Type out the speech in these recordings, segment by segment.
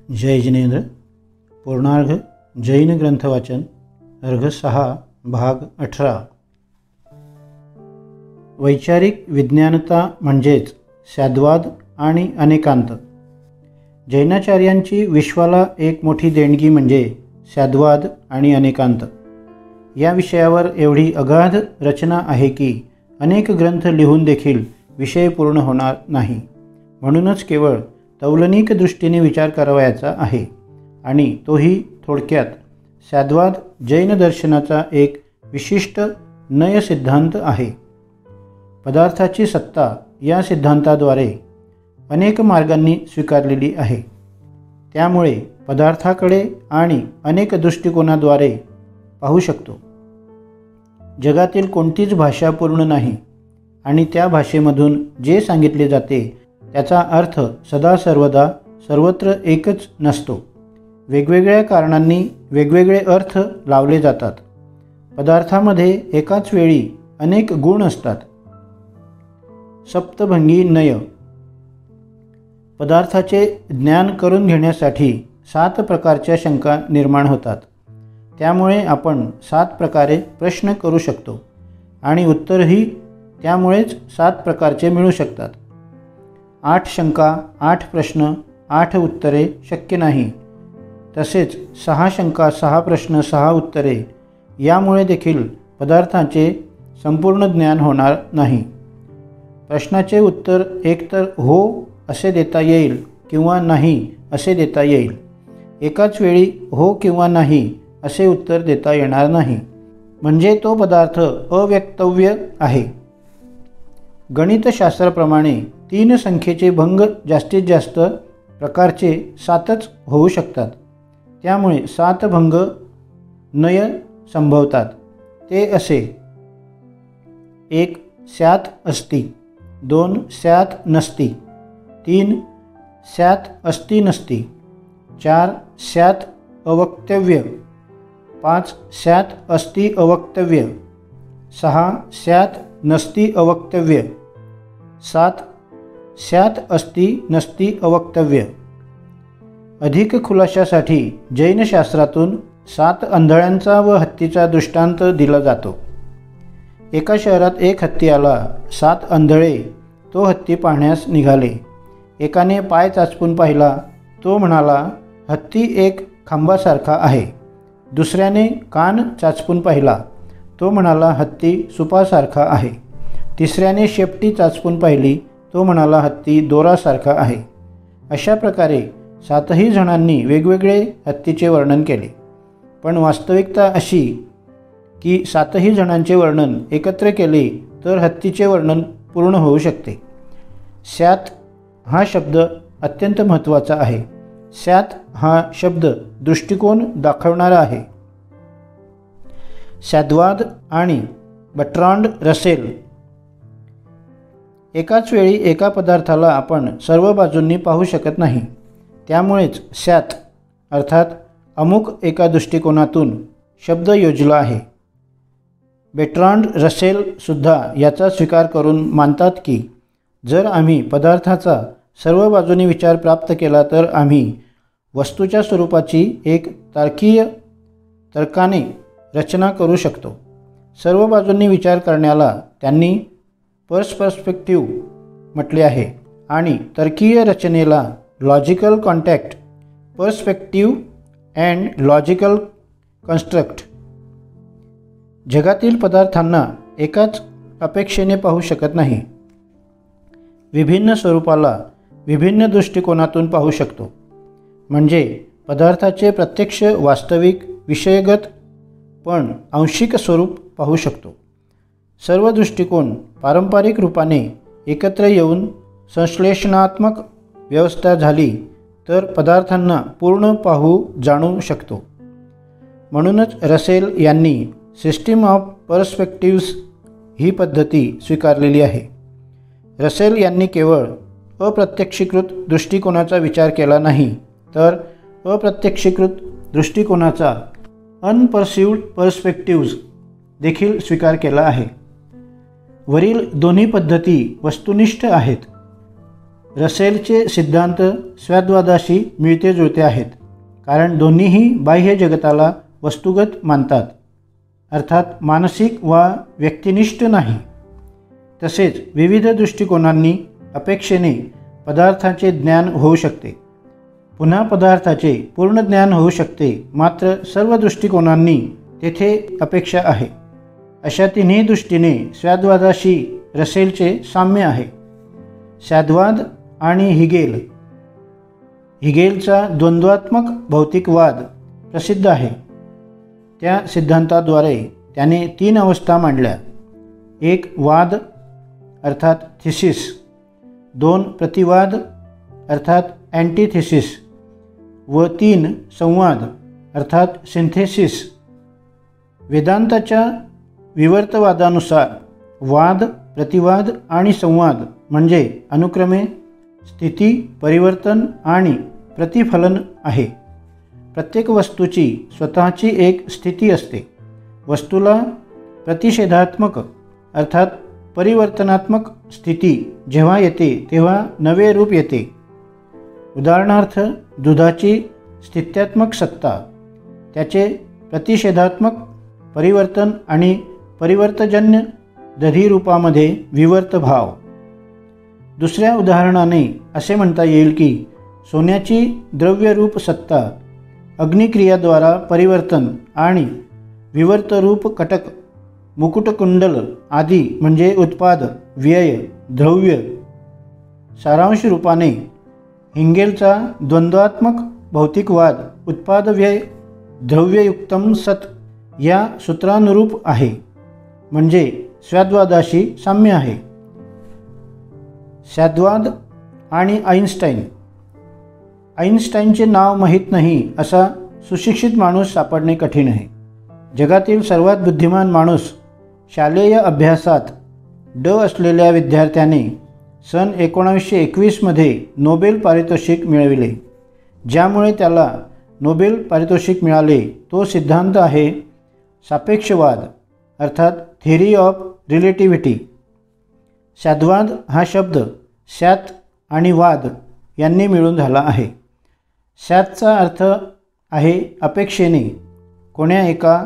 जय जिनेंद्र। पूर्णार्घ जैन ग्रंथवाचन अर्घ 6 भाग 18। वैचारिक विज्ञानता म्हणजेच सद्वाद आणि अनेकांत। जैनाचार्यांची विश्वाला एक मोठी देणगी म्हणजे सद्वाद आणि अनेकांत। या विषयावर एवढी अगाध रचना आहे की अनेक ग्रंथ लिहून देखील विषय पूर्ण होणार नाही। म्हणूनच केवळ तौलनिक दृष्टीने विचार करावयाचा आहे आणि तोही थोडक्यात। सद्वाद जैन दर्शनाचा एक विशिष्ट नय सिद्धांत आहे। पदार्थाची सत्ता या सिद्धांताद्वारे अनेक मार्गांनी स्वीकारलेली आहे। त्यामुळे पदार्थाकडे आणि अनेक दृष्टिकोनाद्वारे पाहू शकतो। जगातील कोणतीच भाषा पूर्ण नाही आणि त्या भाषेमधून जे सांगितले जाते त्याचा अर्थ सदा सर्वदा सर्वत्र एकच नसतो। वेगवेगळ्या कारणांनी वेगवेगळे अर्थ लावले जातात। पदार्थामध्ये एकाच वेळी अनेक गुण असतात। सप्तभंगी नय। पदार्थाचे ज्ञान करून घेण्यासाठी 7 प्रकारच्या शंका निर्माण होतात। त्यामुळे आपण 7 प्रकारे प्रश्न करू शकतो आणि उत्तरही त्यामुळेच 7 प्रकारचे मिळू शकतात। 8 शंका 8 प्रश्न 8 उत्तरे शक्य नाही। तसेच 6 शंका 6 प्रश्न 6 उत्तरे यामुळे देखील पदार्थाचे संपूर्ण ज्ञान होणार नाही। प्रश्नाचे उत्तर एकतर हो असे देता येईल किंवा नाही असे देता येईल। एकाच वेळी हो किंवा नाही असे उत्तर देता येणार नाही, म्हणजे तो पदार्थ अव्यक्तव्य आहे। गणितशास्त्राप्रमाणे 3 संख्येचे भंग जास्तीत जास्त प्रकारचे 7च होऊ शकतात। त्यामुळे 7 भंग नय संभवतात। ते असे: 1 स्यात् अस्ति, 2 स्यात् नस्ति, 3 स्यात् अस्ति नस्ति, 4 स्यात् अवक्तव्य, 5 स्यात् अस्ति अवक्तव्य, 6 स्यात् नस्ति अवक्तव्य, 7 स्यात् अस्ति नस्ति अवक्तव्य। अधिक खुलाशासाठी जैन शास्त्रातून 7 आंधळ्यांचा व हत्तीचा दृष्टांत दिला जातो। एका शहरात एक हत्ती आला। 7 आंधळे तो हत्ती पाहण्यास निघाले। एकाने पाय चाचपून पाहिला। तो म्हणाला, हत्ती एक खांबासारखा आहे। दुसऱ्याने कान चाचपून पाहिला। तो म्हणाला, हत्ती सुपासारखा आहे। तिसऱ्याने शेपटी चाचपून पाहिली। तो म्हणाला, हत्ती दोरासारखा आहे। अशा प्रकारे 7ही जणांनी वेगवेगळे हत्तीचे वर्णन केले। पण वास्तविकता अशी की 7ही जणांचे वर्णन एकत्र केले तर हत्तीचे वर्णन पूर्ण होऊ शकते। स्यात् हा शब्द अत्यंत महत्त्वाचा आहे। स्यात् हा शब्द दृष्टिकोन दाखवणारा आहे। सद्वाद आणि बर्ट्रांड रसेल। एकाच वेळी एका पदार्थाला आपण सर्व बाजूंनी पाहू शकत नाही। त्यामुळेच स्यात् अर्थात अमुक एका दृष्टिकोनातून शब्द योजला आहे। बर्ट्रांड रसेल सुद्धा याचा स्वीकार करून मानतात की जर आम्ही पदार्थाचा सर्व बाजूंनी विचार प्राप्त केला तर आम्ही वस्तूच्या स्वरूपाची एक तार्किक तर्काने रचना करू शकतो। सर्व बाजूंनी विचार करण्याला त्यांनी पर्स्पेक्टिव्ह म्हटले आहे आणि तर्कीय रचनेला logical contact, perspective and logical construct. जगातील पदार्थांना एकाच अपेक्षेने पाहू शकत नाही। विभिन्न स्वरूपाला विभिन्न दृष्टिकोनातून पाहू शकतो। म्हणजे पदार्थाचे प्रत्यक्ष वास्तविक विषयगत पण आंशिक स्वरूप पाहू शकतो। सर्व दृष्टिकोन पारंपरिक रूपाने एकत्र येऊन संश्लेषणात्मक व्यवस्था झाली तर पदार्थांना पूर्ण पाहू जाणू शकतो। म्हणूनच रसेल यांनी सिस्टीम ऑफ पर्स्पेक्टिव्स ही पद्धती स्वीकारलेली आहे। रसेल यांनी केवळ अप्रत्यक्षीकृत दृष्टिकोनाचा विचार केला नाही तर अप्रत्यक्षीकृत दृष्टिकोनाचा अनपर्सिव्ड पर्स्पेक्टिव्स देखील स्वीकार केला आहे। वरील दोन्ही पद्धती वस्तुनिष्ठ आहेत। रसेलचे सिद्धांत स्वद्वादाशी मिळते जुळते आहेत, कारण दोन्हीही बाह्य जगताला वस्तुगत मानतात, अर्थात मानसिक वा व्यक्तिनिष्ठ नाही. तसेच विविध दृष्टिकोनांनी अपेक्षेने पदार्थाचे ज्ञान होऊ शकते. पुन्हा पदार्थाचे पूर्ण ज्ञान होऊ शकते, मात्र सर्व दृष्टिकोनांनी तेथे अपेक्षा आहे. अशा तिन्ही दृष्टीने स्वद्वादाशी रसेलचे साम्य आहे. स्वद्वाद आणि हिगेलचा द्वंद्वात्मक भौतिकवाद प्रसिद्ध आहे. त्या सिद्धांताद्वारे त्याने 3 अवस्था मांडल्या. 1 वाद अर्थात थिसिस, 2 प्रतिवाद अर्थात अँटिथिसिस व 3 संवाद अर्थात सिंथेसिस. वेदांताच्या विवर्तवादानुसार वाद, प्रतिवाद आणि संवाद म्हणजे अनुक्रमे स्थिती, परिवर्तन आणि प्रतिफलन आहे. प्रत्येक वस्तूची स्वतःची एक स्थिती असते. वस्तूला प्रतिषेधात्मक अर्थात परिवर्तनात्मक स्थिती जेव्हा येते तेव्हा नवे रूप येते. उदाहरणार्थ दुधाची स्थित्यात्मक सत्ता, त्याचे प्रतिषेधात्मक परिवर्तन आणि परिवर्तजन्य दधिरूपामध्ये विवर्त भाव. दुसऱ्या उदाहरणाने असे म्हणता येईल की सोन्याची द्रव्यरूप सत्ता अग्निक्रियाद्वारा परिवर्तन आणि विवर्तरूप कटक, मुकुटकुंडल आदी म्हणजे उत्पाद, व्यय, द्रव्य. सारांश रूपाने हिंगेलचा द्वंद्वात्मक भौतिकवाद उत्पाद व्यय द्रव्ययुक्तम सत या सूत्रानुरूप आहे, म्हणजे स्वद्वादाशी साम्य आहे. स्वद्वाद आणि आइन्स्टाईनचे नाव माहीत नाही असा सुशिक्षित माणूस सापडणे कठीण आहे. जगातील सर्वात बुद्धिमान माणूस शालेय अभ्यासात असलेल्या विद्यार्थ्याने सन 1921 नोबेल पारितोषिक मिळविले. ज्यामुळे त्याला नोबेल पारितोषिक मिळाले तो सिद्धांत आहे सापेक्षवाद अर्थात थिअरी ऑफ रिलेटिव्हिटी. स्वद्वाद हा शब्द स्यात आणि वाद यांनी मिळून झाला आहे. स्यातचा अर्थ आहे अपेक्षेने कोण्या एका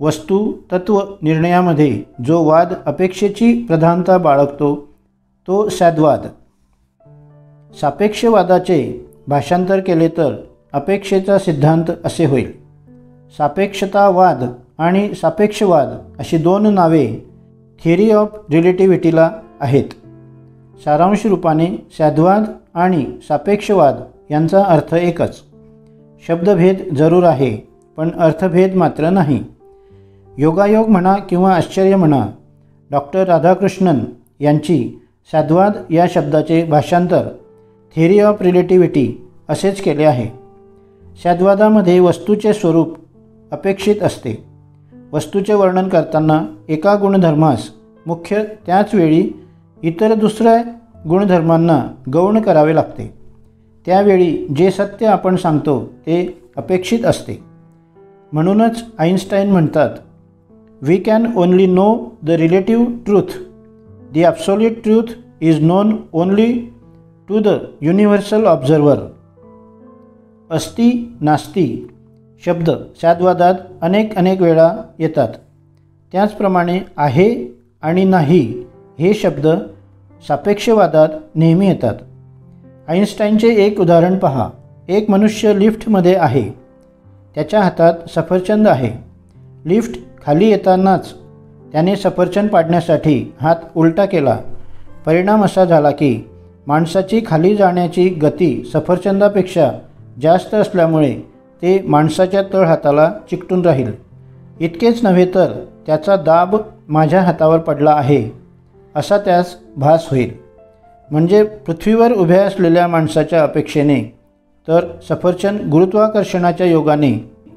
वस्तू तत्व निर्णयामध्ये जो वाद अपेक्षेची प्रधानता बाळगतो तो स्वद्वाद. सापेक्षवादाचे भाषांतर केले तर अपेक्षेचा सिद्धांत असे होईल. सापेक्षतावाद आणि सापेक्षवाद अशी 2 नावे थिअरी ऑफ रिलेटिव्हिटीला आहेत. सारांश रूपाने स्वद्वाद आणि सापेक्षवाद यांचा अर्थ एकच. शब्दभेद जरूर आहे, पण अर्थभेद मात्र नाही. योगायोग म्हणा किंवा आश्चर्य म्हणा, डॉक्टर राधाकृष्णन यांची स्वद्वाद या शब्दाचे भाषांतर थिअरी ऑफ रिलेटिव्हिटी असेच केले आहे. स्वद्वादामध्ये वस्तूचे स्वरूप अपेक्षित असते. वस्तूचे वर्णन करताना एका गुणधर्मास मुख्य त्याच वेळी इतर दुसऱ्या गुणधर्मांना गौण करावे लागते. त्यावेळी जे सत्य आपण सांगतो ते अपेक्षित असते. म्हणूनच आइन्स्टाईन म्हणतात, we can only know the relative truth, the absolute truth is known only to the universal observer. अस्ति नास्ती शब्द स्वद्वादात अनेक वेळा येतात. त्याचप्रमाणे आहे आणि नाही हे शब्द सापेक्षवादात नेहमी येतात. आइन्स्टाईनचे एक उदाहरण पहा. एक मनुष्य लिफ्टमध्ये आहे. त्याच्या हातात सफरचंद आहे. लिफ्ट खाली येतानाच त्याने सफरचंद पाडण्यासाठी हात उलटा केला. परिणाम असा झाला की माणसाची खाली जाण्याची गती सफरचंदापेक्षा जास्त असल्यामुळे ते माणसाच्या तळहाताला चिकटून राहील. इतकेच नव्हे तर त्याचा दाब माझ्या हातावर पडला आहे असा त्यास भास होईल. म्हणजे पृथ्वीवर उभ्या असलेल्या माणसाच्या अपेक्षेने तर सफरचंद गुरुत्वाकर्षणाच्या योगाने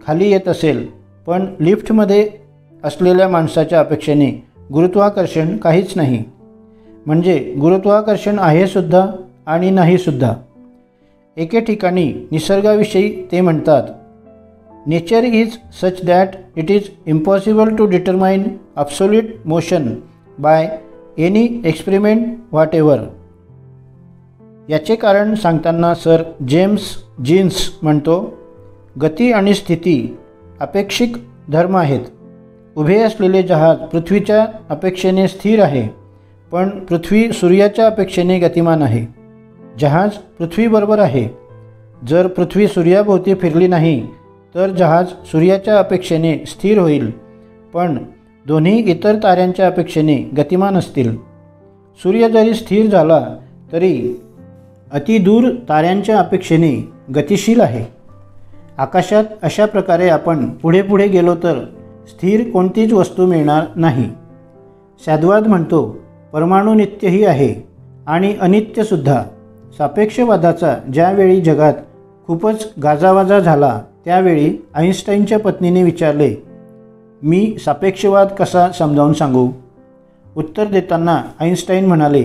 खाली येत असेल, पण लिफ्टमध्ये असलेल्या माणसाच्या अपेक्षेने गुरुत्वाकर्षण काहीच नाही. म्हणजे गुरुत्वाकर्षण आहे सुद्धा आणि नाही सुद्धा. एके ठिकाणी निसर्गाविषयी ते म्हणतात, nature is such that it is impossible to determine absolute motion by any experiment whatever. याचे कारण सांगताना सर जेम्स जीन्स म्हणतो, गती आणि स्थिती अपेक्षिक धर्म आहेत. उभे असलेले जहाज पृथ्वीच्या अपेक्षेने स्थिर आहे, पण पृथ्वी सूर्याच्या अपेक्षेने गतिमान आहे. जहाज पृथ्वीबरोबर आहे. जर पृथ्वी सूर्याभोवती फिरली नाही तर जहाज सूर्याच्या अपेक्षेने स्थिर होईल, पण दोन्ही इतर ताऱ्यांच्या अपेक्षेने गतिमान असतील. सूर्य जरी स्थिर झाला तरी अतिदूर ताऱ्यांच्या अपेक्षेने गतिशील आहे. आकाशात अशा प्रकारे आपण पुढे पुढे गेलो तर स्थिर कोणतीच वस्तू मिळणार नाही. सॅद्वाद म्हणतो, परमाणु नित्यही आहे आणि अनित्यसुद्धा. सापेक्षवादाचा ज्यावेळी जगात खूपच गाजावाजा झाला त्यावेळी आईन्स्टाईनच्या पत्नीने विचारले, मी सापेक्षवाद कसा समजावून सांगू? उत्तर देताना आईन्स्टाईन म्हणाले,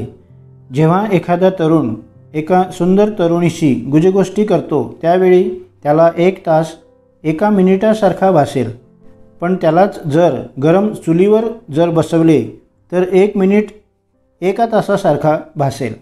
जेव्हा एखादा तरुण एका सुंदर तरुणीशी गुजगोष्टी करतो त्यावेळी त्याला 1 तास 1 मिनिटासारखा भासेल, पण त्यालाच जर गरम चुलीवर जर बसवले तर 1 मिनिट 1 तासासारखा भासेल.